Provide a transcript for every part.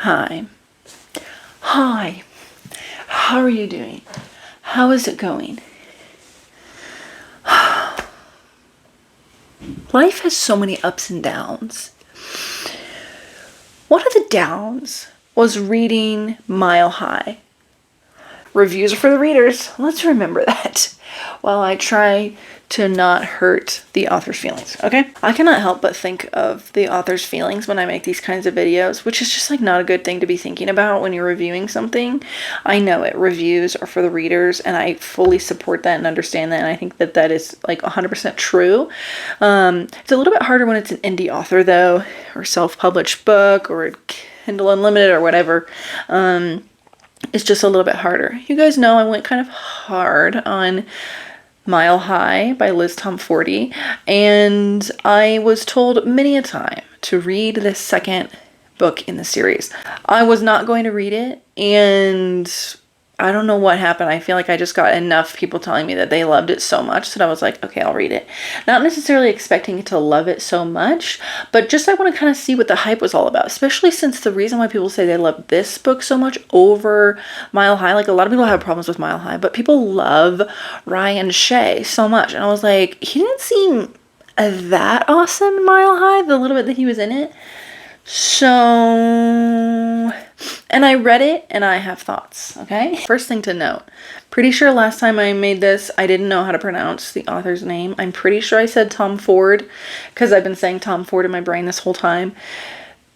Hi. Hi. How are you doing? How is it going? Life has so many ups and downs. One of the downs was reading Mile High. Reviews are for the readers. Let's remember that while I try to not hurt the author's feelings, okay? I cannot help but think of the author's feelings when I make these kinds of videos, which is just like not a good thing to be thinking about when you're reviewing something. I know it. Reviews are for the readers, and I fully support that and understand that, and I think that that is like 100% true. It's a little bit harder when it's an indie author, though, or self-published book, or Kindle Unlimited, or whatever. It's just a little bit harder. You guys know I went kind of hard on Mile High by Liz Tomforty, and I was told many a time to read the second book in the series. I was not going to read it, and I don't know what happened. I feel like I just got enough people telling me that they loved it so much that I was like, okay, I'll read it. Not necessarily expecting to love it so much, but just I want to kind of see what the hype was all about, especially since the reason why people say they love this book so much over Mile High, like a lot of people have problems with Mile High, but people love Ryan Shea so much. And I was like, he didn't seem that awesome in Mile High, the little bit that he was in it. So, and I read it and I have thoughts, okay? First thing to note, pretty sure last time I made this, I didn't know how to pronounce the author's name. I'm pretty sure I said Tom Ford because I've been saying Tom Ford in my brain this whole time.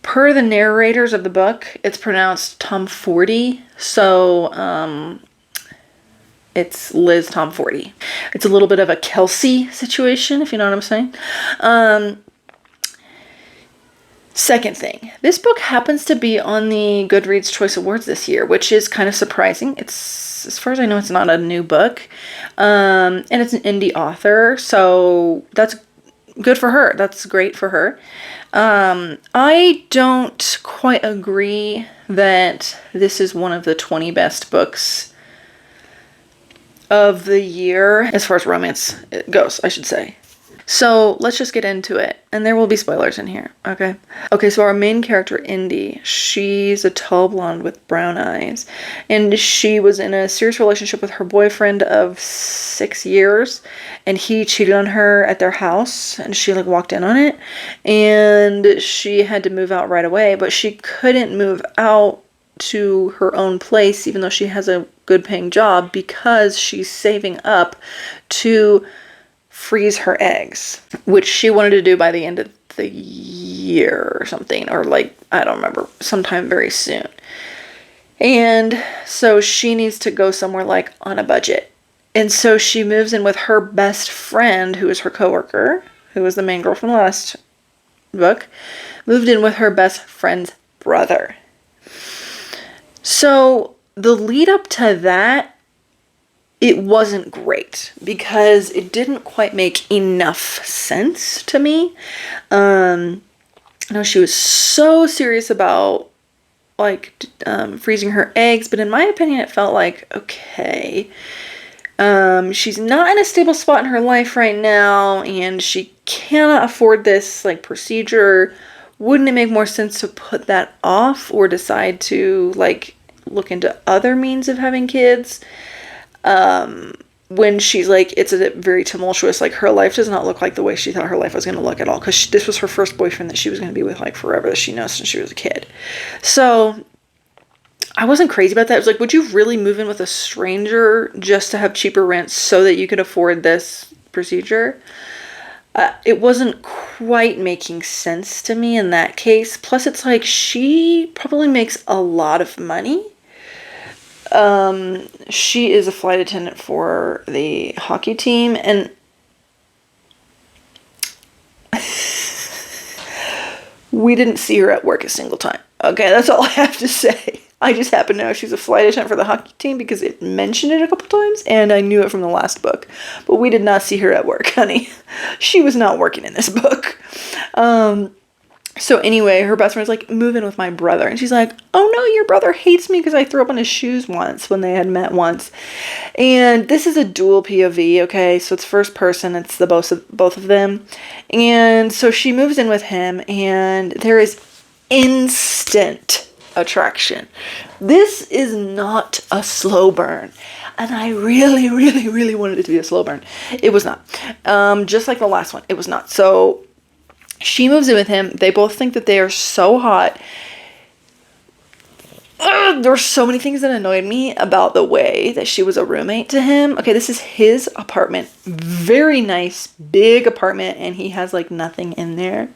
Per the narrators of the book, it's pronounced Tom Forty. So, it's Liz Tomforty. It's a little bit of a Kelsey situation, if you know what I'm saying. Second thing, this book happens to be on the Goodreads Choice Awards this year, which is kind of surprising. It's, as far as I know, it's not a new book, and it's an indie author, so that's good for her. That's great for her. I don't quite agree that this is one of the 20 best books of the year, as far as romance goes, I should say. So let's just get into it, and there will be spoilers in here, okay? Okay, so our main character, Indy, she's a tall blonde with brown eyes, and she was in a serious relationship with her boyfriend of 6 years, and he cheated on her at their house, and she like walked in on it, and she had to move out right away, but she couldn't move out to her own place, even though she has a good paying job, because she's saving up to freeze her eggs, which she wanted to do by the end of the year or something, or like, I don't remember, sometime very soon. And so she needs to go somewhere like on a budget. And so she moves in with her best friend, who is her coworker, who was the main girl from the last book, moved in with her best friend's brother. So the lead up to that, it wasn't great because it didn't quite make enough sense to me. I know she was so serious about like freezing her eggs, but in my opinion, it felt like, okay, she's not in a stable spot in her life right now, and she cannot afford this like procedure. Wouldn't it make more sense to put that off or decide to like look into other means of having kids? When she's like, it's a very tumultuous, like her life does not look like the way she thought her life was going to look at all, because this was her first boyfriend that she was going to be with like forever, that she knows since she was a kid. So I wasn't crazy about that. It was like, would you really move in with a stranger just to have cheaper rent so that you could afford this procedure? It wasn't quite making sense to me in that case. Plus it's like, she probably makes a lot of money. She is a flight attendant for the hockey team, and we didn't see her at work a single time. Okay, that's all I have to say. I just happen to know she's a flight attendant for the hockey team because it mentioned it a couple times, and I knew it from the last book. But we did not see her at work, honey. She was not working in this book. So anyway, her best friend's like, move in with my brother. And she's like, oh no, your brother hates me because I threw up on his shoes once when they had met once. And this is a dual POV, okay? So it's first person. It's the both of them. And so she moves in with him, and there is instant attraction. This is not a slow burn. And I really, really, really wanted it to be a slow burn. It was not. Just like the last one, it was not. So she moves in with him. They both think that they are so hot. There were so many things that annoyed me about the way that she was a roommate to him. Okay, this is his apartment. Very nice, big apartment, and he has like nothing in there.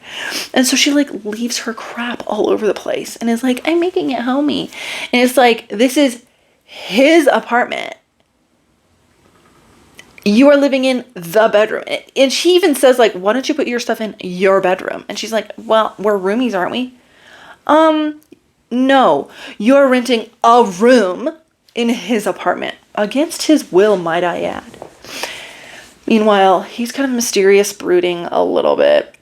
And so she like leaves her crap all over the place and is like, I'm making it homey. And it's like, this is his apartment. You are living in the bedroom. And she even says like, why don't you put your stuff in your bedroom? And she's like, well, we're roomies, aren't we? No, you're renting a room in his apartment. Against his will, might I add. Meanwhile, he's kind of mysterious, brooding a little bit.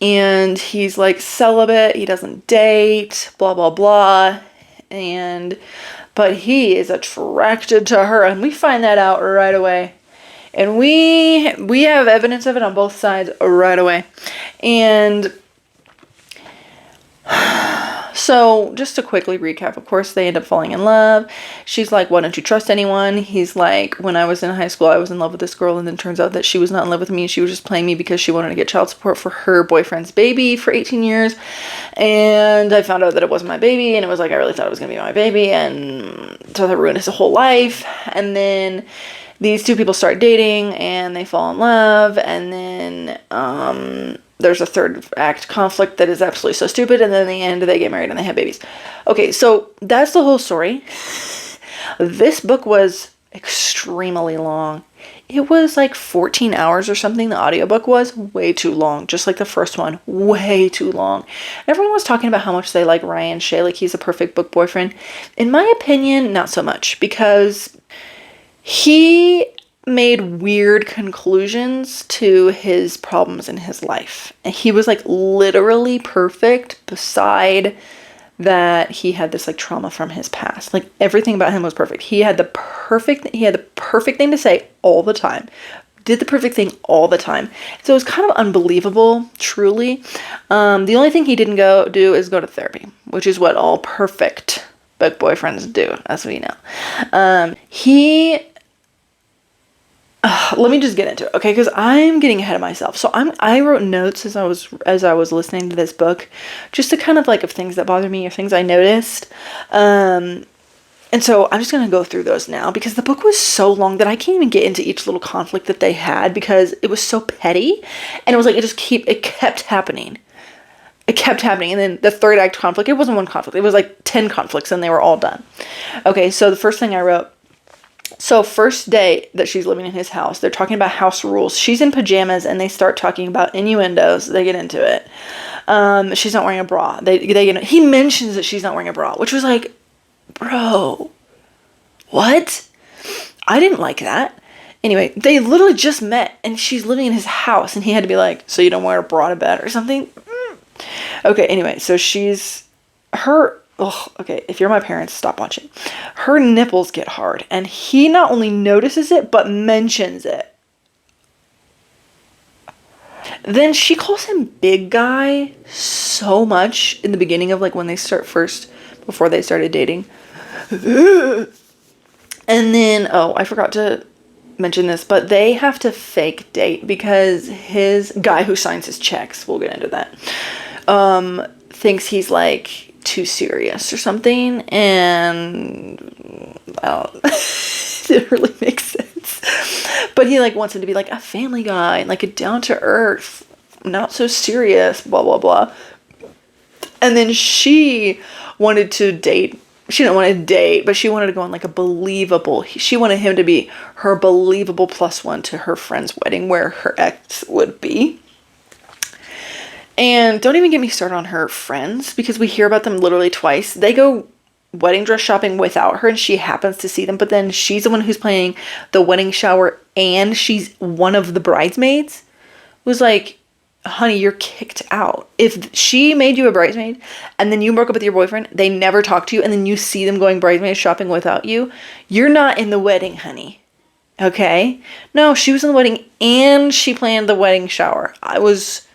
And he's like celibate, he doesn't date, blah, blah, blah. But he is attracted to her, and we find that out right away. And we have evidence of it on both sides right away. And so just to quickly recap, of course, they end up falling in love. She's like, why don't you trust anyone? He's like, when I was in high school, I was in love with this girl, and then turns out that she was not in love with me. She was just playing me because she wanted to get child support for her boyfriend's baby for 18 years. And I found out that it wasn't my baby, and it was like, I really thought it was going to be my baby, and so that ruined his whole life. And then these two people start dating, and they fall in love, and then there's a third act conflict that is absolutely so stupid, and then in the end, they get married and they have babies. Okay, so that's the whole story. This book was extremely long. It was like 14 hours or something. The audiobook was way too long, just like the first one, way too long. Everyone was talking about how much they like Ryan Shea, like he's a perfect book boyfriend. In my opinion, not so much, because he made weird conclusions to his problems in his life. And he was like literally perfect, beside that he had this like trauma from his past. Like everything about him was perfect. He had the perfect thing to say all the time. Did the perfect thing all the time. So it was kind of unbelievable, truly. The only thing he didn't do is go to therapy, which is what all perfect book boyfriends do, as we know. Let me just get into it, okay? Because I'm getting ahead of myself. So I wrote notes as I was listening to this book, just to kind of like of things that bother me or things I noticed. And so I'm just gonna go through those now, because the book was so long that I can't even get into each little conflict that they had, because it was so petty, and it was like it kept happening. It kept happening. And then the third act conflict, it wasn't one conflict, it was like 10 conflicts, and they were all done. Okay, so the first thing I wrote. So first day that she's living in his house, they're talking about house rules. She's in pajamas, and they start talking about innuendos. They get into it. She's not wearing a bra. He mentions that she's not wearing a bra, which was like, bro, what? I didn't like that. Anyway, they literally just met, and she's living in his house, and he had to be like, so you don't wear a bra to bed or something? Okay, anyway, so okay, if you're my parents, stop watching. Her nipples get hard, and he not only notices it, but mentions it. Then she calls him big guy so much in the beginning of like when they before they started dating. And then, I forgot to mention this, but they have to fake date because his guy who signs his checks, we'll get into that, thinks he's like too serious or something, and it didn't really make sense. But he like wants him to be like a family guy, like a down to earth, not so serious, blah blah blah. And then she wanted to date. She didn't want to date, but she wanted to go on like she wanted him to be her believable plus one to her friend's wedding, where her ex would be. And don't even get me started on her friends, because we hear about them literally twice. They go wedding dress shopping without her, and she happens to see them, but then she's the one who's planning the wedding shower, and she's one of the bridesmaids. It was like, honey, you're kicked out. If she made you a bridesmaid, and then you broke up with your boyfriend, they never talk to you, and then you see them going bridesmaid shopping without you, you're not in the wedding, honey. Okay? No, she was in the wedding, and she planned the wedding shower. I was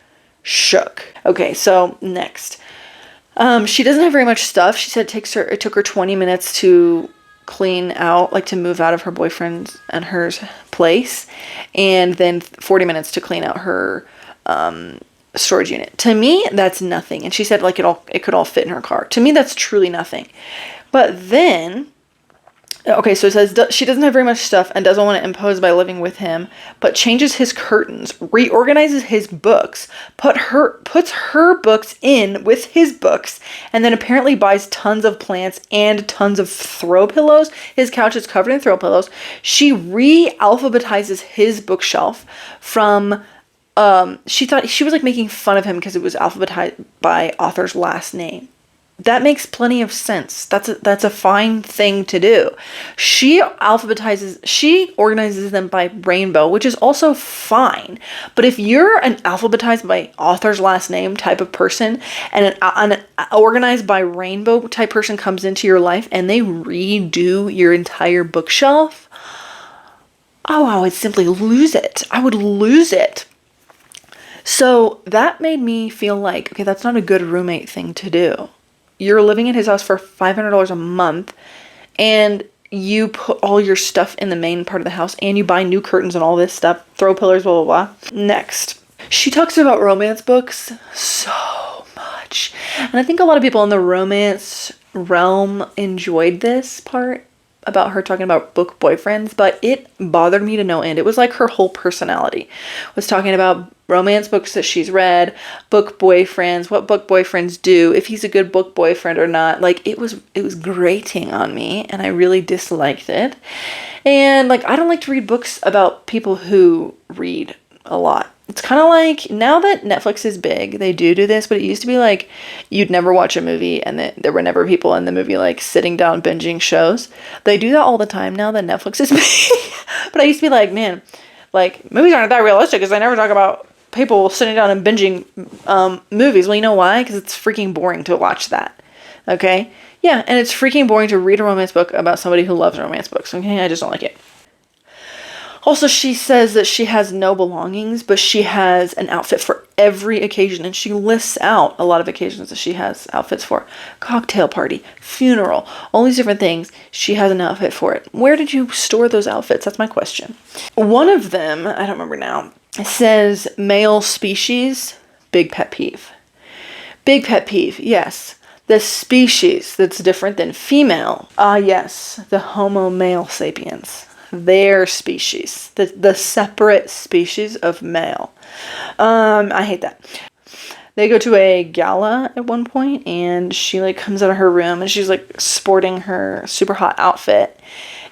shook. Okay, so next. She doesn't have very much stuff. She said it took her 20 minutes to clean out, like to move out of her boyfriend's and hers place, and then 40 minutes to clean out her storage unit. To me, that's nothing. And she said like it could all fit in her car. To me, that's truly nothing. But then, okay, so it says she doesn't have very much stuff and doesn't want to impose by living with him, but changes his curtains, reorganizes his books, puts her books in with his books, and then apparently buys tons of plants and tons of throw pillows. His couch is covered in throw pillows. She re-alphabetizes his bookshelf from she thought she was like making fun of him because it was alphabetized by author's last name. That makes plenty of sense. That's a fine thing to do. She organizes them by rainbow, which is also fine. But if you're an alphabetized by author's last name type of person and an organized by rainbow type person comes into your life and they redo your entire bookshelf, I would simply lose it. I would lose it. So that made me feel like, okay, that's not a good roommate thing to do. You're living at his house for $500 a month and you put all your stuff in the main part of the house and you buy new curtains and all this stuff, throw pillars, blah, blah, blah. Next, she talks about romance books so much. And I think a lot of people in the romance realm enjoyed this part about her talking about book boyfriends, but it bothered me to no end. It was like her whole personality was talking about romance books that she's read, book boyfriends, what book boyfriends do, if he's a good book boyfriend or not. Like it was grating on me and I really disliked it. And like I don't like to read books about people who read a lot. It's kind of like now that Netflix is big, they do this, but it used to be like you'd never watch a movie and there were never people in the movie like sitting down binging shows. They do that all the time now that Netflix is big. But I used to be like, man, like movies aren't that realistic because they never talk about people sitting down and binging movies. Well, you know why? Because it's freaking boring to watch that. Okay? Yeah, and it's freaking boring to read a romance book about somebody who loves romance books. Okay? I just don't like it. Also, she says that she has no belongings, but she has an outfit for every occasion. And she lists out a lot of occasions that she has outfits for. Cocktail party, funeral, all these different things. She has an outfit for it. Where did you store those outfits? That's my question. One of them, I don't remember now, says male species, big pet peeve. Big pet peeve, yes. The species that's different than female. Yes, the Homo male sapiens. Their species, the separate species of male. I hate that. They go to a gala at one point and she like comes out of her room and she's like sporting her super hot outfit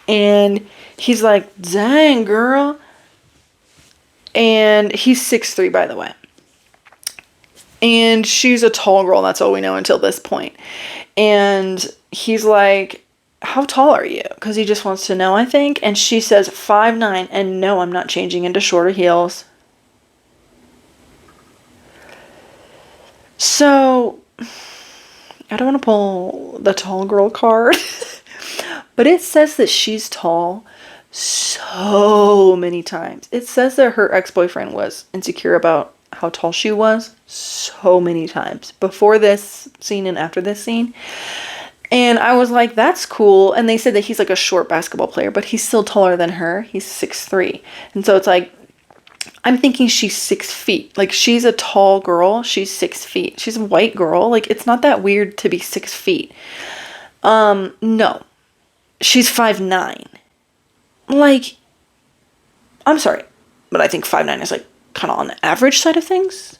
and he's like, dang girl. And he's 6'3", by the way. And she's a tall girl, that's all we know until this point. And he's like, how tall are you? Because he just wants to know, I think. And she says 5'9", and no, I'm not changing into shorter heels. So, I don't want to pull the tall girl card. But it says that she's tall so many times. It says that her ex-boyfriend was insecure about how tall she was so many times. Before this scene and after this scene. And I was like, that's cool. And they said that he's like a short basketball player, but he's still taller than her. He's 6'3". And so it's like, I'm thinking she's 6 feet. Like she's a tall girl. She's 6 feet. She's a white girl. Like it's not that weird to be 6 feet. No. She's 5'9". Like, I'm sorry, but I think 5'9" is like kind of on the average side of things.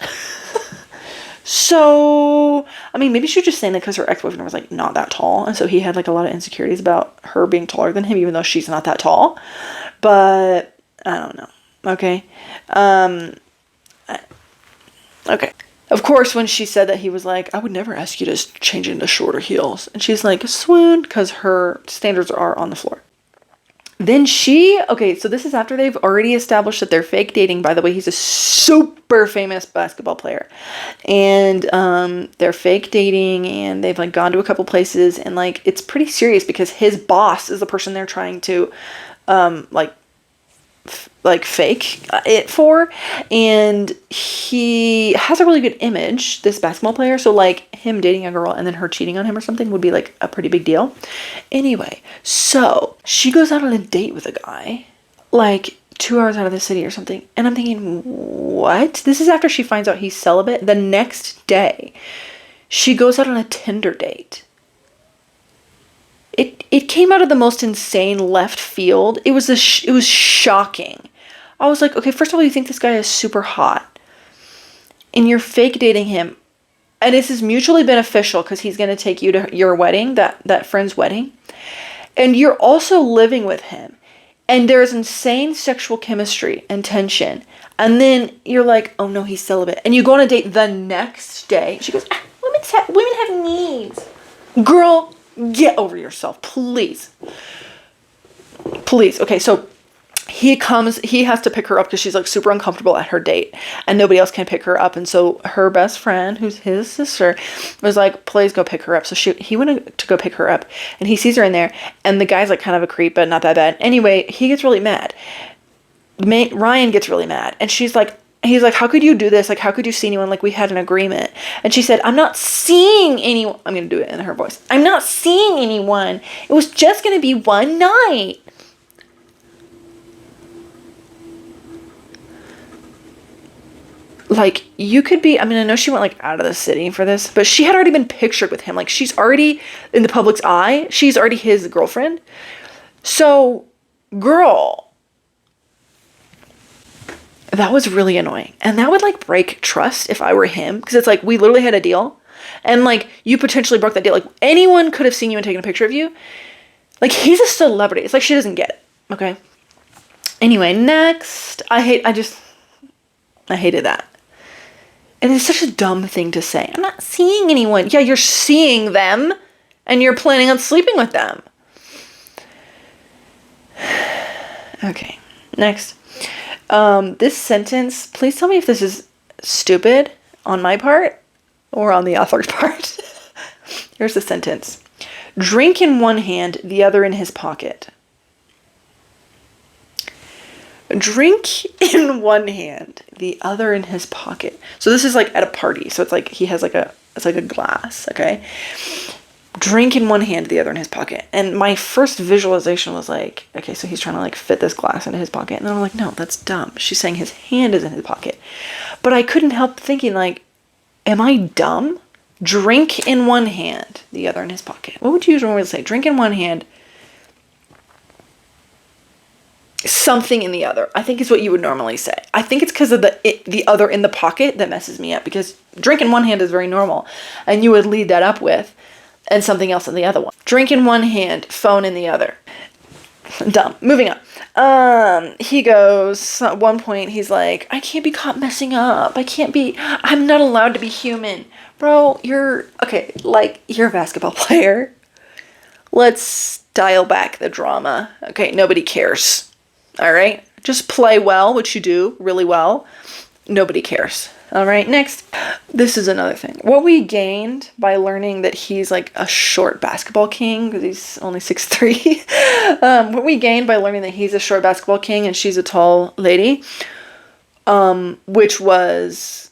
So, I mean, maybe she was just saying that because her ex-boyfriend was, like, not that tall. And so he had, like, a lot of insecurities about her being taller than him, even though she's not that tall. But, I don't know. Okay. Okay. Of course, when she said that, he was like, I would never ask you to change into shorter heels. And she's like, swoon, because her standards are on the floor. Then okay, so this is after they've already established that they're fake dating. By the way, he's a super famous basketball player. And they're fake dating and they've like gone to a couple places and like it's pretty serious because his boss is the person they're trying to like fake it for, and he has a really good image, this basketball player, so like him dating a girl and then her cheating on him or something would be like a pretty big deal. Anyway, so she goes out on a date with a guy like 2 hours out of the city or something, and I'm thinking, what? This is after she finds out he's celibate. The next day she goes out on a Tinder date. It came out of the most insane left field. It was shocking. I was like, okay, first of all, you think this guy is super hot, and you're fake dating him, and this is mutually beneficial because he's going to take you to your wedding, that friend's wedding, and you're also living with him, and there's insane sexual chemistry and tension, and then you're like, oh no, he's celibate, and you go on a date the next day. She goes, women have needs. Girl, get over yourself, please. Please. Okay, so he has to pick her up because she's like super uncomfortable at her date and nobody else can pick her up, and so her best friend, who's his sister, was like, please go pick her up. So he went to go pick her up, and he sees her in there, and the guy's like kind of a creep but not that bad. Anyway, he gets really mad. Ryan gets really mad, and he's like, how could you do this? Like, how could you see anyone? Like, we had an agreement. And she said, I'm not seeing anyone. I'm going to do it in her voice. I'm not seeing anyone. It was just going to be one night. Like, you could be, I mean, I know she went like out of the city for this, but she had already been pictured with him. Like, she's already in the public's eye. She's already his girlfriend. So, girl, that was really annoying. And that would like break trust if I were him. Because it's like, we literally had a deal. And like, you potentially broke that deal. Like, anyone could have seen you and taken a picture of you. Like, he's a celebrity. It's like, she doesn't get it. Okay. Anyway, next. I hated that. And it's such a dumb thing to say. I'm not seeing anyone. Yeah, you're seeing them. And you're planning on sleeping with them. Okay. Next. This sentence, please tell me if this is stupid on my part or on the author's part. Here's the sentence. Drink in one hand, the other in his pocket. Drink in one hand, the other in his pocket. So this is like at a party. So it's like he has like it's like a glass, okay? Drink in one hand, the other in his pocket. And my first visualization was like, okay, so he's trying to like fit this glass into his pocket. And then I'm like, no, that's dumb. She's saying his hand is in his pocket. But I couldn't help thinking like, am I dumb? Drink in one hand, the other in his pocket. What would you normally say? Drink in one hand, something in the other. I think is what you would normally say. I think it's because of the other in the pocket that messes me up, because drink in one hand is very normal. And you would lead that up with, and something else in the other one. Drink in one hand, phone in the other. Dumb. Moving on. He goes, at one point, he's like, I can't be caught messing up. I'm not allowed to be human. Bro, you're a basketball player. Let's dial back the drama. Okay, nobody cares. All right? Just play well, which you do really well. Nobody cares. All right, next. This is another thing. What we gained by learning that he's like a short basketball king, because he's only 6'3". What we gained by learning that he's a short basketball king and she's a tall lady, which was,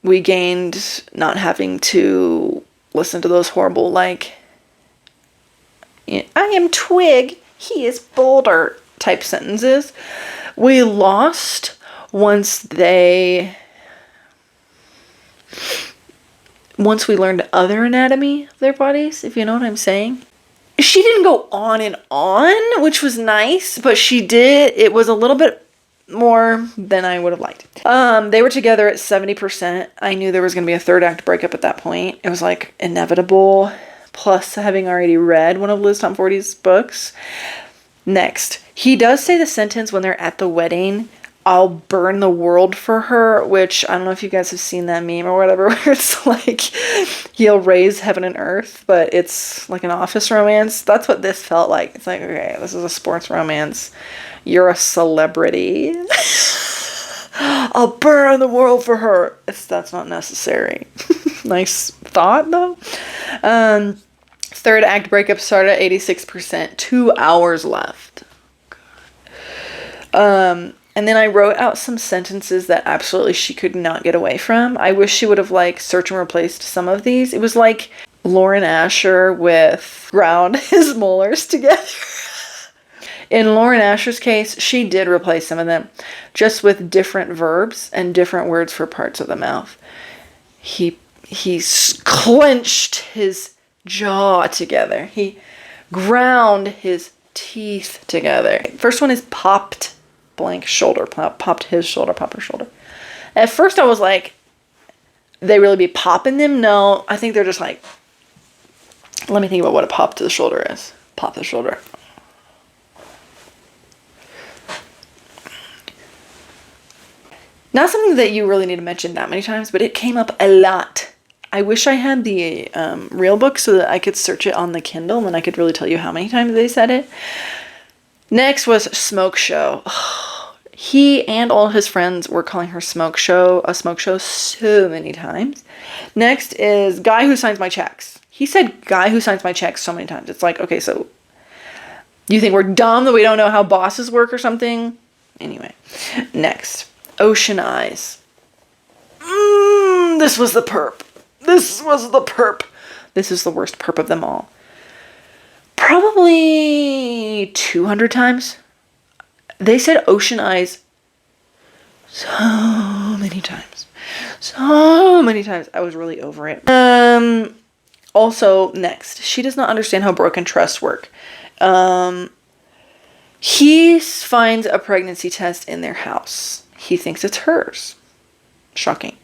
we gained not having to listen to those horrible, like, I am Twig, he is Boulder type sentences. We lost once we learned other anatomy of their bodies, if you know what I'm saying. She didn't go on and on, which was nice, but she did. It was a little bit more than I would have liked. They were together at 70%. I knew there was going to be a third act breakup at that point. It was like inevitable, plus having already read one of Liz Tomforty's books. Next, he does say the sentence when they're at the wedding, I'll burn the world for her, which I don't know if you guys have seen that meme or whatever, where it's like he'll raise heaven and earth, but it's like an office romance. That's what this felt like. It's like, okay, this is a sports romance. You're a celebrity. I'll burn the world for her. That's not necessary. Nice thought, though. Third act breakup started at 86%. 2 hours left. And then I wrote out some sentences that absolutely she could not get away from. I wish she would have like searched and replaced some of these. It was like Lauren Asher with ground his molars together. In Lauren Asher's case, she did replace some of them, just with different verbs and different words for parts of the mouth. He clenched his jaw together. He ground his teeth together. First one is popped blank shoulder. Popped his shoulder, popped her shoulder. At first I was like, they really be popping them? No, I think they're just like, let me think about what a pop to the shoulder is. Pop the shoulder. Not something that you really need to mention that many times, but it came up a lot. I wish I had the real book so that I could search it on the Kindle and then I could really tell you how many times they said it. Next was smoke show. He and all his friends were calling her smoke show, a smoke show, so many times. Next is guy who signs my checks. He said guy who signs my checks so many times. It's like, okay, so you think we're dumb that we don't know how bosses work or something? Anyway, next, ocean eyes. This was the perp. This was the perp. This is the worst perp of them all. Probably 200 times. They said ocean eyes so many times. So many times. I was really over it. Also, next, she does not understand how broken trusts work. He finds a pregnancy test in their house. He thinks it's hers. Shocking.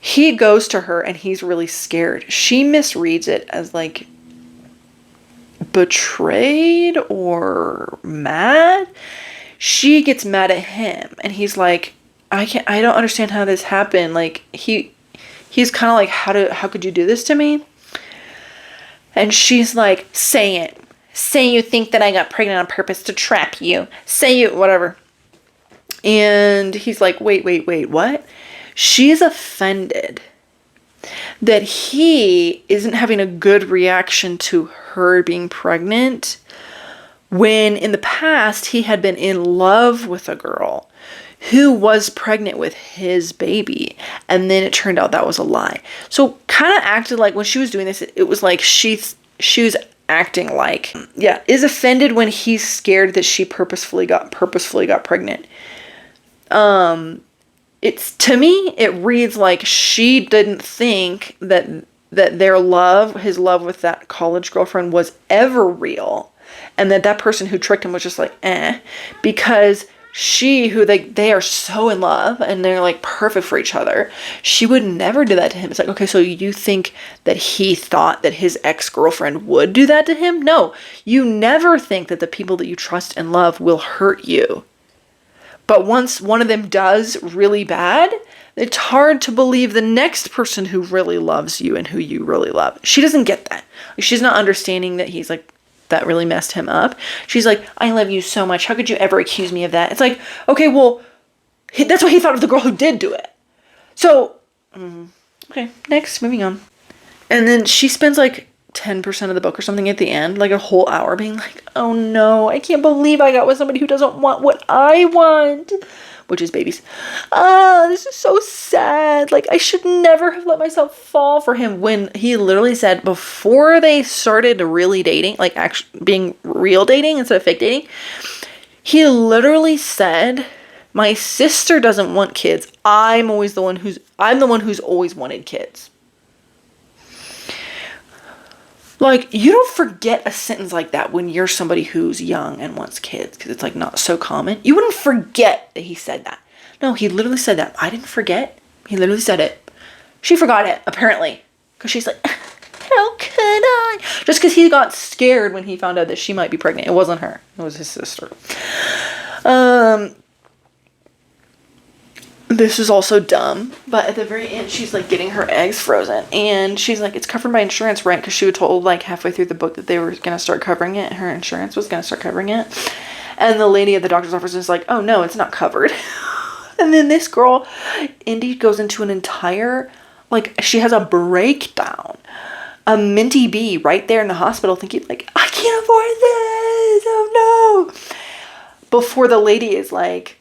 He goes to her and he's really scared. She misreads it as like betrayed or mad. She gets mad at him and he's like, I don't understand how this happened. Like he's kind of like, how could you do this to me? And she's like, say it. Say you think that I got pregnant on purpose to trap you. Say you, whatever. And he's like, wait, what? She's offended that he isn't having a good reaction to her being pregnant when in the past he had been in love with a girl who was pregnant with his baby. And then it turned out that was a lie. So kind of acted like when she was doing this, it was like she was acting like, is offended when he's scared that she purposefully got pregnant. It's, to me, it reads like she didn't think that their love, his love with that college girlfriend was ever real. And that person who tricked him was just like, because they are so in love and they're like perfect for each other. She would never do that to him. It's like, okay, so you think that he thought that his ex-girlfriend would do that to him? No, you never think that the people that you trust and love will hurt you. But once one of them does really bad, it's hard to believe the next person who really loves you and who you really love. She doesn't get that. She's not understanding that he's like, that really messed him up. She's like, I love you so much. How could you ever accuse me of that? It's like, okay, well, that's what he thought of the girl who did do it. So, okay, next, moving on. And then she spends like 10% of the book or something at the end, like a whole hour being like, oh no, I can't believe I got with somebody who doesn't want what I want, which is babies. This is so sad. Like, I should never have let myself fall for him, when he literally said before they started really dating, like actually being real dating instead of fake dating, he literally said, my sister doesn't want kids. I'm the one who's always wanted kids. Like, you don't forget a sentence like that when you're somebody who's young and wants kids, because it's like not so common. You wouldn't forget that he said that. No, he literally said that. I didn't forget. He literally said it. She forgot it, apparently, because she's like, how could I? Just because he got scared when he found out that she might be pregnant. It wasn't her. It was his sister. This is also dumb, but at the very end, she's like getting her eggs frozen, and she's like, it's covered by insurance, right? Because she was told like halfway through the book that they were going to start covering it. Her insurance was going to start covering it. And the lady at the doctor's office is like, oh no, it's not covered. And then this girl, Indy, goes into an entire, like, she has a breakdown. A minty bee right there in the hospital thinking like, I can't afford this. Oh no. Before the lady is like,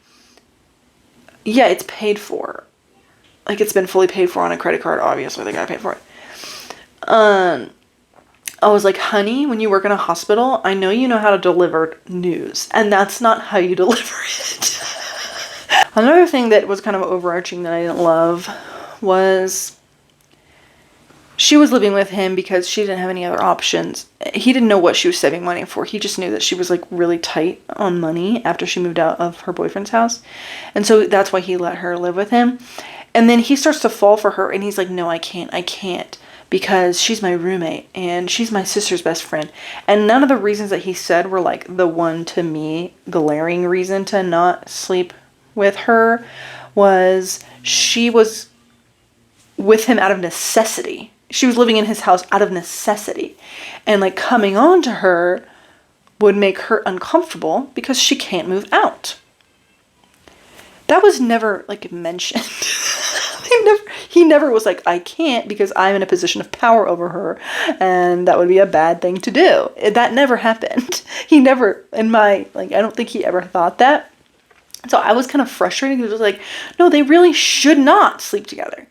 Yeah, it's paid for. Like, it's been fully paid for on a credit card. Obviously, they gotta pay for it. I was like, honey, when you work in a hospital, I know you know how to deliver news, and that's not how you deliver it. Another thing that was kind of overarching that I didn't love was she was living with him because she didn't have any other options. He didn't know what she was saving money for. He just knew that she was like really tight on money after she moved out of her boyfriend's house. And so that's why he let her live with him. And then he starts to fall for her and he's like, no, I can't. Because she's my roommate and she's my sister's best friend. And none of the reasons that he said were like the one, to me, glaring reason to not sleep with her. Was she was with him out of necessity. She was living in his house out of necessity. And like coming on to her would make her uncomfortable because she can't move out. That was never like mentioned. He never was like, I can't because I'm in a position of power over her and that would be a bad thing to do. That never happened. He never, I don't think he ever thought that. So I was kind of frustrated because it was like, no, they really should not sleep together.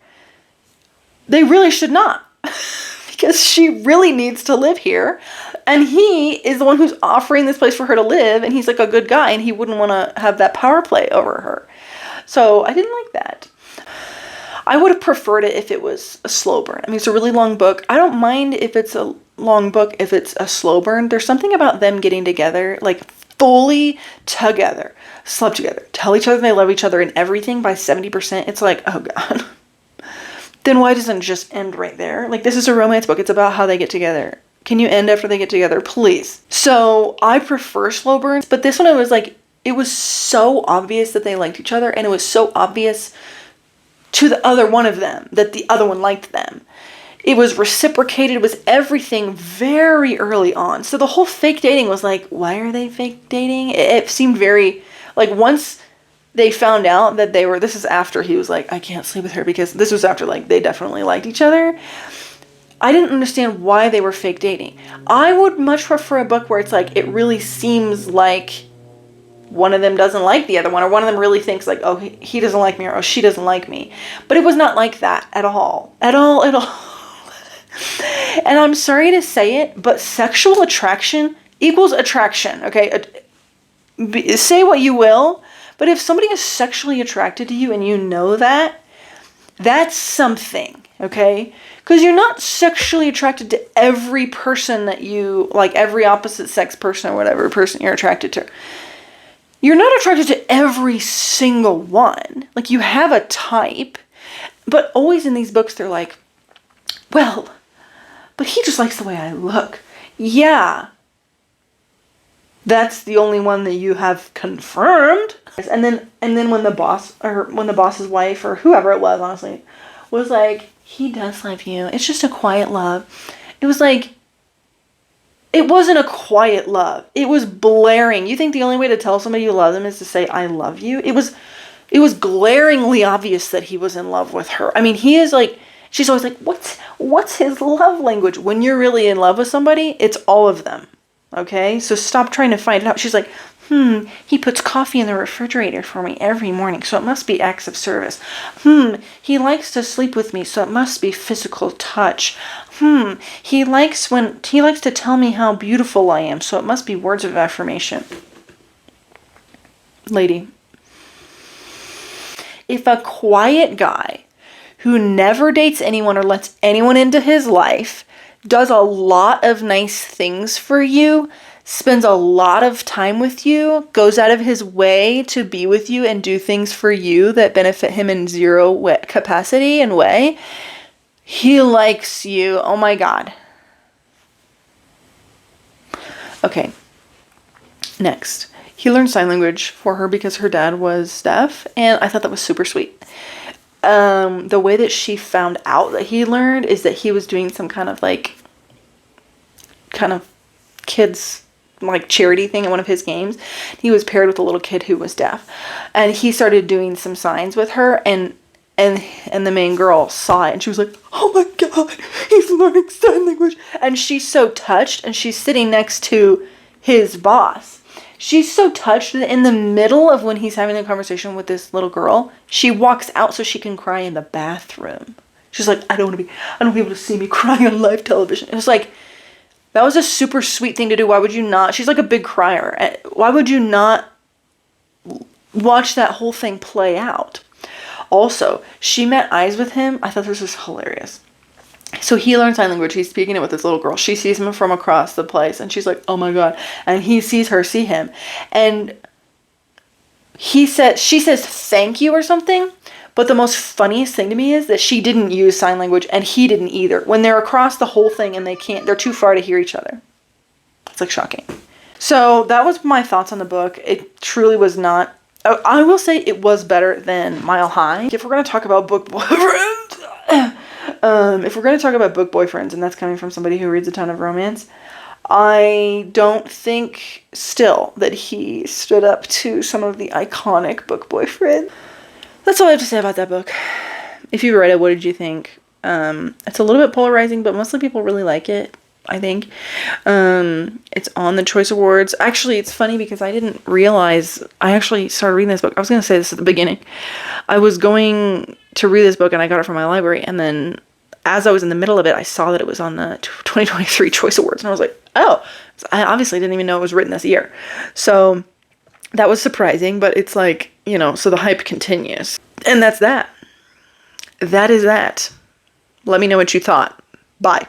They really should not. Because she really needs to live here. And he is the one who's offering this place for her to live. And he's like a good guy. And he wouldn't want to have that power play over her. So I didn't like that. I would have preferred it if it was a slow burn. I mean, it's a really long book. I don't mind if it's a long book, if it's a slow burn. There's something about them getting together, like fully together, slept together, tell each other they love each other and everything by 70%. It's like, oh God. Then why doesn't it just end right there? Like, this is a romance book. It's about how they get together. Can you end after they get together, please? So I prefer slow burns, but this one it was like, it was so obvious that they liked each other, and it was so obvious to the other one of them that the other one liked them. It was reciprocated. It was everything very early on. So the whole fake dating was like, why are they fake dating? It seemed very, like, once they found out that they were, this is after he was like, I can't sleep with her, because this was after like they definitely liked each other. I didn't understand why they were fake dating. I would much prefer a book where it's like, it really seems like one of them doesn't like the other one, or one of them really thinks like, oh, he doesn't like me, or oh, she doesn't like me. But it was not like that at all. At all. And I'm sorry to say it, but sexual attraction equals attraction, okay? Say what you will, but if somebody is sexually attracted to you and you know that, that's something, okay? Because you're not sexually attracted to every person that you, like every opposite sex person or whatever person you're attracted to. You're not attracted to every single one. Like, you have a type, but always in these books they're like, well, but he just likes the way I look. Yeah. That's the only one that you have confirmed. And then when the boss, or when the boss's wife, or whoever it was, honestly, was like, he does love you. It's just a quiet love. It was like, it wasn't a quiet love. It was blaring. You think the only way to tell somebody you love them is to say, I love you? It was glaringly obvious that he was in love with her. I mean, he is like, she's always like, what's his love language? When you're really in love with somebody, it's all of them. Okay? So stop trying to find it out. She's like, he puts coffee in the refrigerator for me every morning, so it must be acts of service. He likes to sleep with me, so it must be physical touch. He likes to tell me how beautiful I am, so it must be words of affirmation. Lady, if a quiet guy who never dates anyone or lets anyone into his life does a lot of nice things for you, spends a lot of time with you, goes out of his way to be with you and do things for you that benefit him in zero capacity and way, he likes you. Oh my God. Okay. Next. He learned sign language for her because her dad was deaf, and I thought that was super sweet. The way that she found out that he learned is that he was doing some kind of kids like charity thing at one of his games. He was paired with a little kid who was deaf, and he started doing some signs with her, and the main girl saw it, and she was like, oh my God, he's learning sign language. And she's so touched, and she's sitting next to his boss. She's so touched that in the middle of when he's having a conversation with this little girl, she walks out so she can cry in the bathroom. She's like, I don't want to be able to see me crying on live television. It was like, that was a super sweet thing to do. Why would you not? She's like a big crier. Why would you not watch that whole thing play out? Also, she met eyes with him. I thought this was hilarious. So he learned sign language. He's speaking it with this little girl. She sees him from across the place and she's like, oh my God. And he sees her see him. And she says thank you or something. But the most funniest thing to me is that she didn't use sign language and he didn't either. When they're across the whole thing and they're too far to hear each other. It's like shocking. So that was my thoughts on the book. It truly was not, I will say it was better than Mile High. If we're going to talk about book boyfriends, if we're going to talk about book boyfriends, and that's coming from somebody who reads a ton of romance, I don't think still that he stood up to some of the iconic book boyfriends. That's all I have to say about that book. If you read it, what did you think? It's a little bit polarizing, but mostly people really like it, I think. It's on the Choice Awards. Actually, it's funny because I didn't realize I actually started reading this book. I was going to say this at the beginning. I was going to read this book and I got it from my library, and then as I was in the middle of it, I saw that it was on the 2023 Choice Awards, and I was like, oh, I obviously didn't even know it was written this year. So that was surprising, but it's like, so the hype continues. And that's that. That is that. Let me know what you thought. Bye.